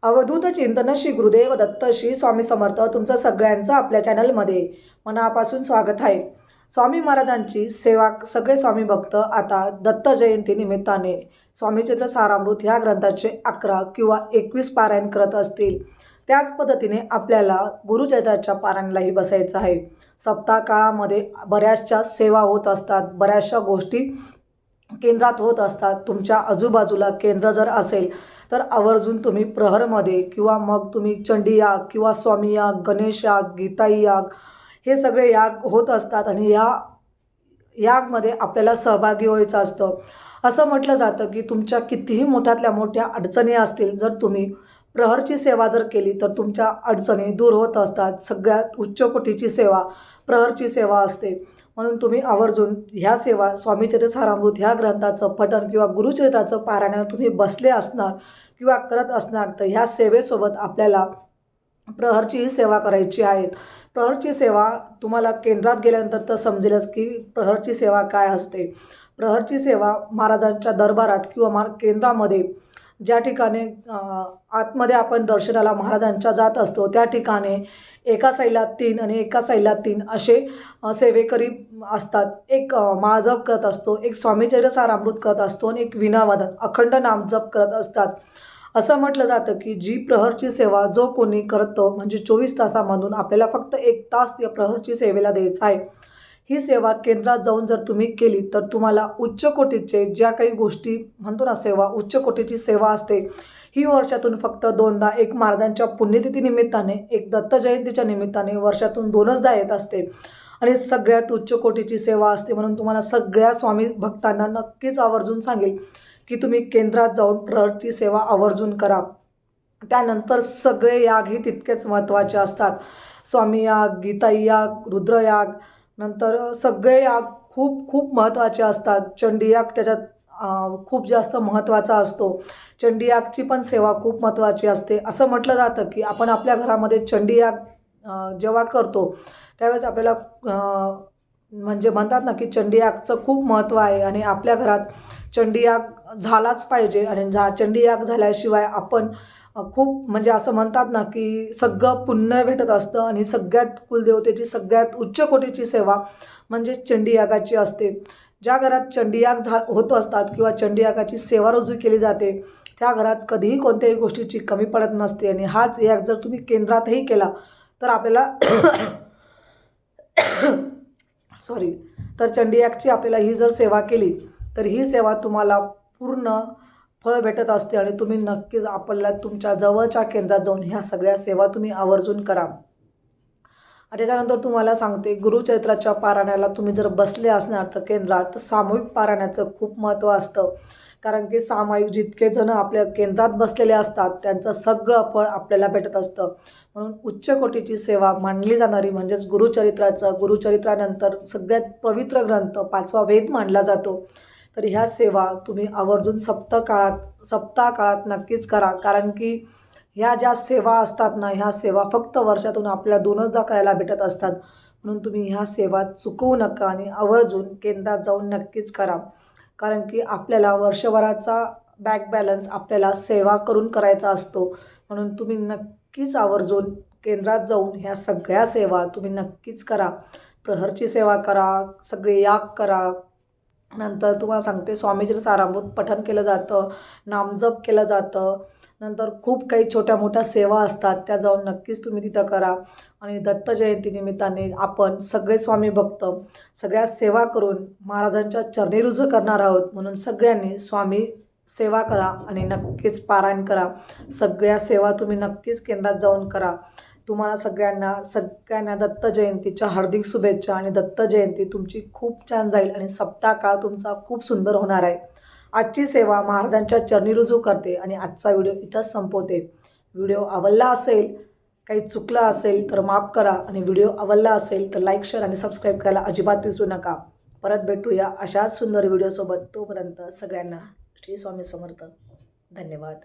अवधूत चिंतन श्री गुरुदेव दत्त श्री स्वामी समर्थ तुमचं सगळ्यांचं आपल्या चॅनलमध्ये मनापासून स्वागत आहे। स्वामी महाराजांची सेवा सगळे स्वामी भक्त आता दत्त जयंती निमित्ताने स्वामी चरित्र सारामृत ह्या ग्रंथाचे 11 किंवा 21 पारायण करत असतील। त्याच पद्धतीने आपल्याला गुरुचरित्राच्या पारायणालाही बसायचं आहे। सप्ताह काळामध्ये बऱ्याचशा सेवा होत असतात, बऱ्याचशा गोष्टी केंद्रात होत असतात। तुमच्या आजूबाजूला केंद्र जर असेल तर आवर्जून तुम्ही प्रहरमध्ये किंवा मग तुम्ही चंडी याग किंवा स्वामी याग, गणेश याग, गीताई याग हे सगळे याग होत असतात आणि या यागमध्ये आपल्याला सहभागी व्हायचं असतं। असं म्हटलं जातं की तुमच्या कितीही मोठ्यातल्या मोठ्या अडचणी असतील, जर तुम्ही प्रहरची सेवा जर केली तर तुमच्या अडचणी दूर होत असतात। सगळ्यात उच्च कोटीची सेवा प्रहरची सेवा असते। म्हणून तुम्ही आवर्जून ह्या सेवा स्वामी चरित्र सारामृत ह्या ग्रंथाचं पठण किंवा गुरुचरित्राचं पारायणाला तुम्ही बसले असणार किंवा करत असणार तर ह्या सेवेसोबत आपल्याला प्रहरचीही सेवा करायची आहे। प्रहरची सेवा तुम्हाला केंद्रात गेल्यानंतर तर समजेलच की प्रहरची सेवा काय असते। प्रहरची सेवा महाराजांच्या दरबारात किंवा केंद्रामध्ये ज्या ठिकाणी आतमध्ये आपण दर्शनाला महाराजांच्या जात असतो त्या ठिकाणी एका साईडला 3 आणि एका साईडला 3 असे सेवेकरी असतात। एक माळजप करत असतो, एक स्वामी चरित्र सारामृत करत असतो आणि एक विणावादन अखंड नामजप करत असतात। असं म्हटलं जातं की जी प्रहरची सेवा जो कोणी करतो म्हणजे 24 तासामधून आपल्याला फक्त 1 तास या प्रहरची सेवेला द्यायचा आहे। ही सेवा केंद्रात जाऊन जर तुम्ही केली तर तुम्हाला उच्च कोटीचे ज्या काही गोष्टी म्हणतो ना सेवा उच्च कोटीची सेवा असते ही वर्षातून फक्त 2दा, एक महाराजांच्या पुण्यतिथी निमित्ताने, एक दत्त जयंतीच्या निमित्ताने वर्षातून 2दा येत असते आणि सगळ्यात उच्च कोटीची सेवा असते। म्हणून तुम्हाला सगळ्या स्वामी भक्तांना नक्कीच आवर्जून सांगेल की तुम्ही केंद्रात जाऊन प्रहरची सेवा आवर्जून करा। त्यानंतर सगळे यागही तितकेच महत्त्वाचे असतात। स्वामी याग, गीताई याग, रुद्र याग, नंतर सगळे याग खूप खूप महत्त्वाचे असतात। चंडी याग त्याच्यात खूप जास्त महत्त्वाचा असतो। चंडी यागची पण सेवा खूप महत्त्वाची असते। असं म्हटलं जातं की आपण आपल्या घरामध्ये चंडी याग जेव्हा करतो त्यावेळेस आपल्याला म्हणजे म्हणतात ना की चंडी यागचं खूप महत्त्व आहे आणि आपल्या घरात चंडी याग झालाच पाहिजे आणि चंडी याग झाल्याशिवाय आपण खूप म्हणजे असं म्हणतात ना की सगळं पुण्य भेटत असतं आणि सगळ्यात कुलदेवतेची सगळ्यात उच्च कोटीची सेवा म्हणजे चंडी यागाची असते। ज्या घरात चंडी याग होत असतात किंवा चंडी यागाची सेवा रुजू केली जाते त्या घरात कधीही कोणत्याही गोष्टीची कमी पडत नसते आणि हाच याग जर तुम्ही केंद्रातही केला तर आपल्याला तर चंडी यागची आपल्याला ही जर सेवा केली तर ही सेवा तुम्हाला पूर्ण फळ भेटत असते आणि तुम्ही नक्कीच आपल्याला तुमच्या जवळच्या केंद्रात जाऊन ह्या सगळ्या सेवा तुम्ही आवर्जून करा। त्याच्यानंतर तुम्हाला सांगते गुरुचरित्राच्या पारायणाला तुम्ही जर बसले असणार तर केंद्रात सामूहिक पारायणाचं खूप महत्त्व असतं। कारण की सामायिक जितके जण आपल्या केंद्रात बसलेले असतात त्यांचं सगळं फळ आपल्याला भेटत असतं। म्हणून उच्च कोटीची सेवा मानली जाणारी म्हणजेच गुरुचरित्रानंतर सगळ्यात पवित्र ग्रंथ 5वा वेद मानला जातो। तर ह्या सेवा तुम्ही आवर्जून सप्ताह काळात नक्कीच करा। कारण की ह्या ज्या सेवा असतात ना ह्या सेवा फक्त वर्षातून आपल्याला 2दा करायला भेटत असतात। म्हणून तुम्ही ह्या सेवा चुकवू नका आणि आवर्जून केंद्रात जाऊन नक्कीच करा। कारण की आपल्याला वर्षभराचा बँक बॅलन्स आपल्याला सेवा करून करायचा असतो। म्हणून तुम्ही नक्कीच आवर्जून केंद्रात जाऊन ह्या सगळ्या सेवा तुम्ही नक्कीच करा। प्रहरची सेवा करा, सगळे याग करा। नंतर तुम्हाला सांगते स्वामी चरित्र सारामृत पठण केलं जातं, नामजप केलं जातं। नंतर खूप काही छोट्या मोठ्या सेवा असतात त्या जाऊन नक्कीच तुम्ही तिथं करा। आणि दत्त जयंती निमित्ताने आपण सगळे स्वामी भक्त सगळ्या सेवा करून महाराजांच्या चरणी रुजू करणार आहोत। म्हणून सगळ्यांनी स्वामी सेवा करा आणि नक्कीच पारायण करा। सगळ्या सेवा तुम्ही नक्कीच केंद्रात जाऊन करा। तुम्हाला सगळ्यांना दत्त जयंतीच्या हार्दिक शुभेच्छा आणि दत्त जयंती तुमची खूप छान जाईल आणि सप्ताह काळ तुमचा खूप सुंदर होणार आहे। आजची सेवा महाराजांच्या चरणी रुजू करते आणि आजचा व्हिडिओ इथंच संपवते। व्हिडिओ आवडला असेल, काही चुकलं असेल तर माफ करा आणि व्हिडिओ आवडला असेल तर लाईक, शेअर आणि सबस्क्राईब करायला अजिबात विसरू नका। परत भेटूया अशाच सुंदर व्हिडिओसोबत। तोपर्यंत सगळ्यांना श्री स्वामी समर्थ। धन्यवाद।